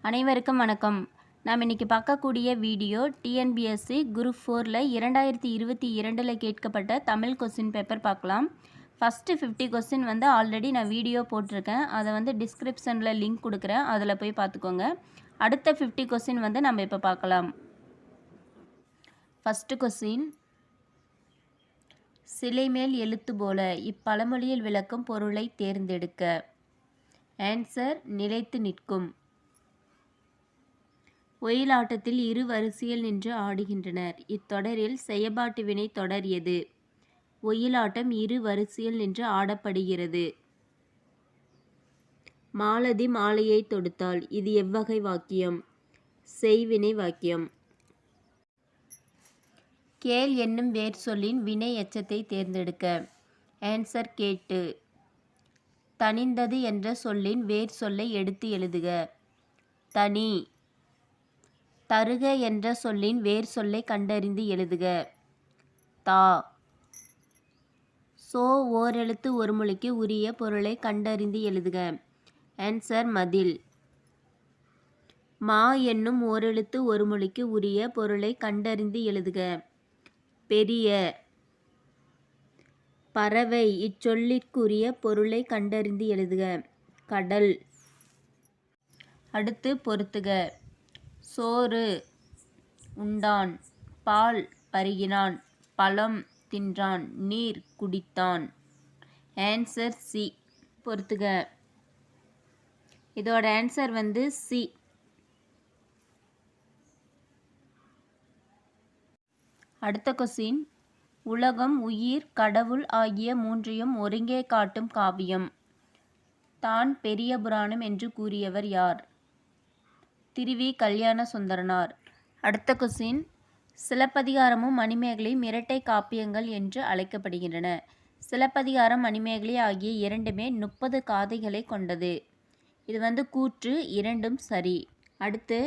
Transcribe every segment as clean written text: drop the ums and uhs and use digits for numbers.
அனைவருக்கும் வணக்கம். நாம் இன்னைக்கு பார்க்கக்கூடிய வீடியோ டிஎன்பிஎஸ்சி குரூப் 4ல் 2022 கேட்கப்பட்ட தமிழ் கொஸ்டின் பேப்பர் பார்க்கலாம். ஃபஸ்ட்டு 50 கொஸ்டின் ஆல்ரெடி நான் வீடியோ போட்டிருக்கேன். அதை டிஸ்கிரிப்ஷனில் லிங்க் கொடுக்குறேன், அதில் போய் பார்த்துக்கோங்க. அடுத்த 50 கொஸ்டின் நம்ம இப்போ பார்க்கலாம். ஃபஸ்ட்டு கொஸ்டின், சிலை மேல் எழுத்து போல இப்பழமொழியில் விளக்கும் பொருளை தேர்ந்தெடுக்க. ஆன்சர் நிலைத்து நிற்கும். ஒயிலாட்டத்தில் இரு வரிசையில் நின்று ஆடுகின்றனர். இத்தொடரில் செயபாட்டு வினை தொடர் எது? ஒயிலாட்டம் இரு வரிசையில் நின்று ஆடப்படுகிறது. மாலதி மாலையை தொடுத்தாள். இது எவ்வகை வாக்கியம்? செய்வினை வாக்கியம். கேள் என்னும் வேர் சொல்லின் வினை எச்சத்தை தேர்ந்தெடுக்க. ஆன்சர் கேட்டு. தனிந்தது என்ற சொல்லின் வேர் சொல்லை எடுத்து எழுதுக. தனி. தருக என்ற சொல்லின் வேர் சொல்லை கண்டறிந்து எழுதுக. தா. சோ ஓரெழுத்து ஒரு மொழிக்கு உரிய பொருளை கண்டறிந்து எழுதுக. ஆன்சர் மதில். மா என்னும் ஓரெழுத்து ஒரு மொழிக்கு உரிய பொருளை கண்டறிந்து எழுதுக. பெரிய. பறவை இச்சொல்லிற்குரிய பொருளை கண்டறிந்து எழுதுக. கடல். அடுத்து பொறுத்துக. சோறு உண்டான், பால் பருகினான், பழம் தின்றான், நீர் குடித்தான். Answer C. பொறுத்துக. இதோட ஆன்சர் சி. அடுத்த கொஸ்டின், உலகம், உயிர், கடவுள் ஆகிய மூன்றையும் ஒருங்கே காட்டும் காவியம். தான் பெரிய புராணம் என்று கூறியவர் யார்? திருவி கல்யாண சுந்தரனார். அடுத்த கொஸ்டின், சிலப்பதிகாரமும் மணிமேகலையும் இரட்டை காப்பியங்கள் என்று அழைக்கப்படுகின்றன. சிலப்பதிகாரம் மணிமேகலை ஆகிய இரண்டுமே 30 காதைகளை கொண்டது. இது கூற்று, இரண்டும் சரி. அடுத்து,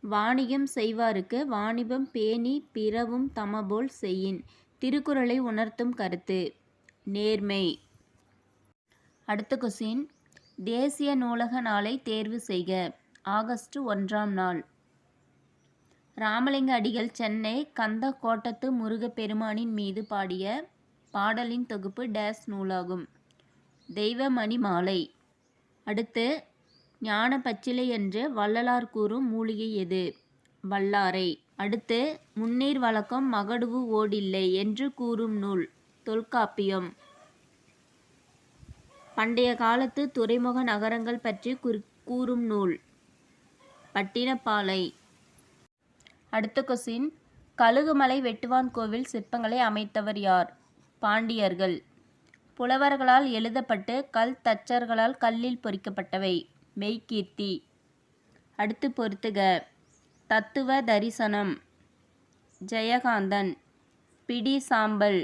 வாணிகம் செய்வாருக்கு வாணிபம் பேணி பிறவும் தமபோல் செய்யின். திருக்குறளை உணர்த்தும் கருத்து. நேர்மை. அடுத்த கொஸ்டின், தேசிய நூலக நாளை தேர்வு செய்க. ஆகஸ்ட் 1ஆம் நாள். ராமலிங்க அடிகள் சென்னை கந்த கோட்டத்து முருகப்பெருமானின் மீது பாடிய பாடலின் தொகுப்பு டேஸ் நூலாகும். தெய்வமணி மாலை. அடுத்து, ஞான பச்சிலை என்று வள்ளலார் கூறும் மூலிகை எது? வல்லாரை. அடுத்து, முன்னீர் வழக்கம் மகடுவு ஓடில்லை என்று கூறும் நூல். தொல்காப்பியம். பண்டைய காலத்து துறைமுக நகரங்கள் பற்றி கூறும் நூல். பட்டினப்பாலை. அடுத்த கொஸ்டின், கழுகுமலை வெட்டுவான் கோவில் சிற்பங்களை அமைத்தவர் யார்? பாண்டியர்கள். புலவர்களால் எழுதப்பட்டு கல் தச்சர்களால் கல்லில் பொறிக்கப்பட்டவை. மெய்கீர்த்தி. அடுத்து பொறுத்துக. தத்துவ தரிசனம். ஜெயகாந்தன். பிடி சாம்பல்.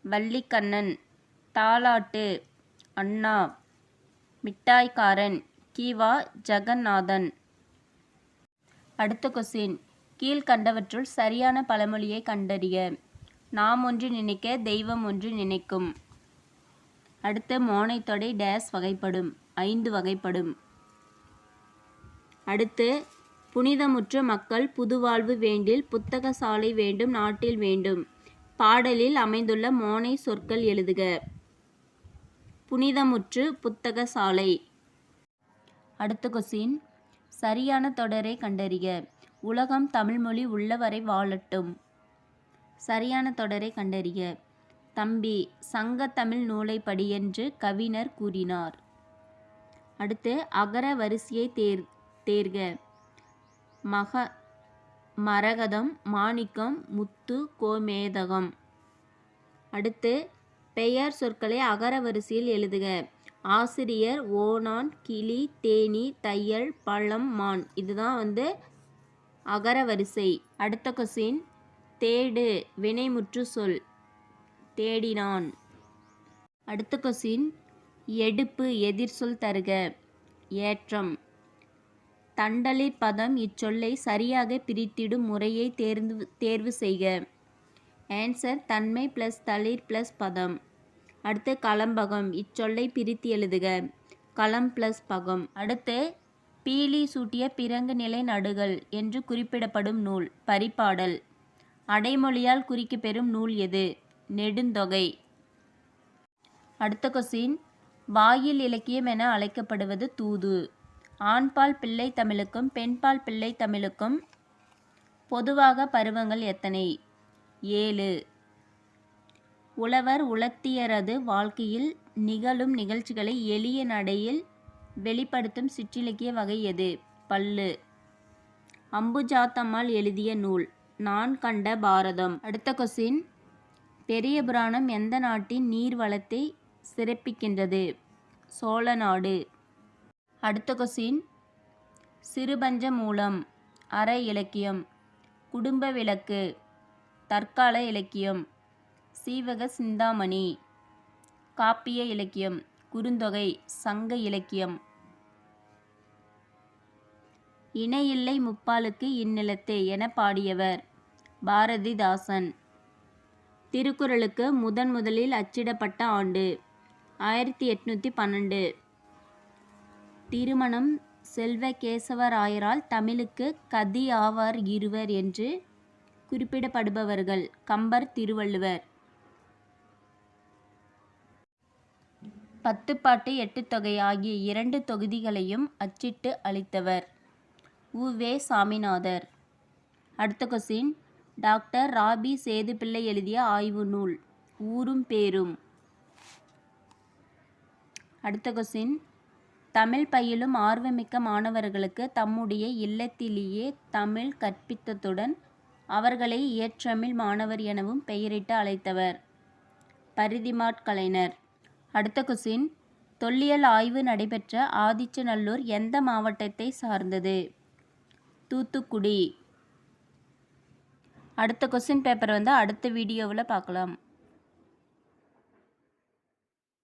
வள்ளிக்கண்ணன். தாலாட்டு. அண்ணா. மிட்டாய்க்காரன். கீவா ஜெகநாதன். அடுத்த கொஸ்டின், கீழ்கண்டவற்றுள் சரியான பழமொழியை கண்டறிக. நாம் ஒன்று நினைக்க தெய்வம் ஒன்று நினைக்கும். அடுத்து, மோனைத்தொடை டேஸ் வகைப்படும். 5 வகைப்படும். அடுத்து, புனிதமுற்ற மக்கள் புதுவாழ்வு வேண்டில் புத்தக சாலை வேண்டும் நாட்டில் வேண்டும். பாடலில் அமைந்துள்ள மோனை சொற்கள் எழுதுக. புனிதமுற்று புத்தக சாலை. அடுத்த கொஸ்டின், சரியான தொடரை கண்டறிக. உலகம் தமிழ்மொழி உள்ளவரை வாழட்டும். சரியான தொடரை கண்டறிக. தம்பி சங்க தமிழ் நூலை படி என்று கவிஞர் கூறினார். அடுத்து, அகர வரிசையை தேர்க. மரகதம், மாணிக்கம், முத்து, கோமேதகம். அடுத்து, பெயர் சொற்களை அகர வரிசையில் எழுதுக. ஆசிரியர், ஓணான், கிளி, தேனி, தையல், பழம், மான். இதுதான் அகர வரிசை. அடுத்த கொஸ்டின், தேடு வினைமுற்று சொல். தேடினான். அடுத்த கொஸ்டின், எடுப்பு எதிர் சொல் தருக. ஏற்றம். தண்டலிற் பதம் இச்சொல்லை சரியாக பிரித்திடும் முறையை தேர்வு செய்க. ஆன்சர் தன்மை + தளிர் + பதம். அடுத்து, களம்பகம் இச்சொல்லை பிரித்து எழுதுக. களம் + பகம். அடுத்து, பீலி சூட்டிய பிறங்கு நிலை நடுகள் என்று குறிப்பிடப்படும் நூல் பரிபாடல். அடைமொழியால் குறிக்கப்பெறும் நூல் எது? நெடுந்தொகை. அடுத்த கொஸ்டின், வாயில் இலக்கியம் என அழைக்கப்படுவது தூது. ஆண்பால் பிள்ளை தமிழுக்கும் பெண்பால் பிள்ளை தமிழுக்கும் பொதுவாக பருவங்கள் எத்தனை? 7. உழவர் உலத்தியரது வாழ்க்கையில் நிகழும் நிகழ்ச்சிகளை எளிய நடையில் வெளிப்படுத்தும் சிற்றிலக்கிய வகை எது? பள்ளு. அம்புஜாத்தம்மாள் எழுதிய நூல் நான் கண்ட பாரதம். அடுத்த கொஸ்டின், பெரிய புராணம் எந்த நாட்டின் நீர் வளத்தை சிறப்பிக்கின்றது? சோழ நாடு. அடுத்த கொஸ்டின், சிறுபஞ்ச மூலம் அற இலக்கியம், குடும்ப விளக்கு தற்கால இலக்கியம், சீவக சிந்தாமணி காப்பிய இலக்கியம், குறுந்தொகை சங்க இலக்கியம். இணையில்லை முப்பாலுக்கு இந்நிலத்தே என பாடியவர் பாரதிதாசன். திருக்குறளுக்கு முதலில் அச்சிடப்பட்ட ஆண்டு 1812. திருமணம் செல்வ கேசவராயரால் தமிழுக்கு கதி ஆவார் இருவர் என்று குறிப்பிடப்படுபவர்கள் கம்பர், திருவள்ளுவர். 10 பாட்டு 8 தொகை ஆகிய 2 தொகுதிகளையும் அச்சிட்டு அளித்தவர் உ.வே. சாமிநாதர். அடுத்த கொஸ்டின், டாக்டர் ராபி சேதுப்பிள்ளை எழுதிய ஆய்வு நூல் ஊரும் பேரும். அடுத்த கொஸ்டின், தமிழ் பயிலும் ஆர்வமிக்க மாணவர்களுக்கு தம்முடைய இல்லத்திலேயே தமிழ் கற்பித்ததுடன் அவர்களை இயற்றமிழ் மாணவர் எனவும் பெயரிட்டு அழைத்தவர் பரிதிமாற் கலைஞர். அடுத்த கொஸ்டின், தொல்லியல் ஆய்வு நடைபெற்ற ஆதிச்சநல்லூர் எந்த மாவட்டத்தை சார்ந்தது? தூத்துக்குடி. அடுத்த கொஸ்டின் பேப்பர் அடுத்த வீடியோவில் பார்க்கலாம்.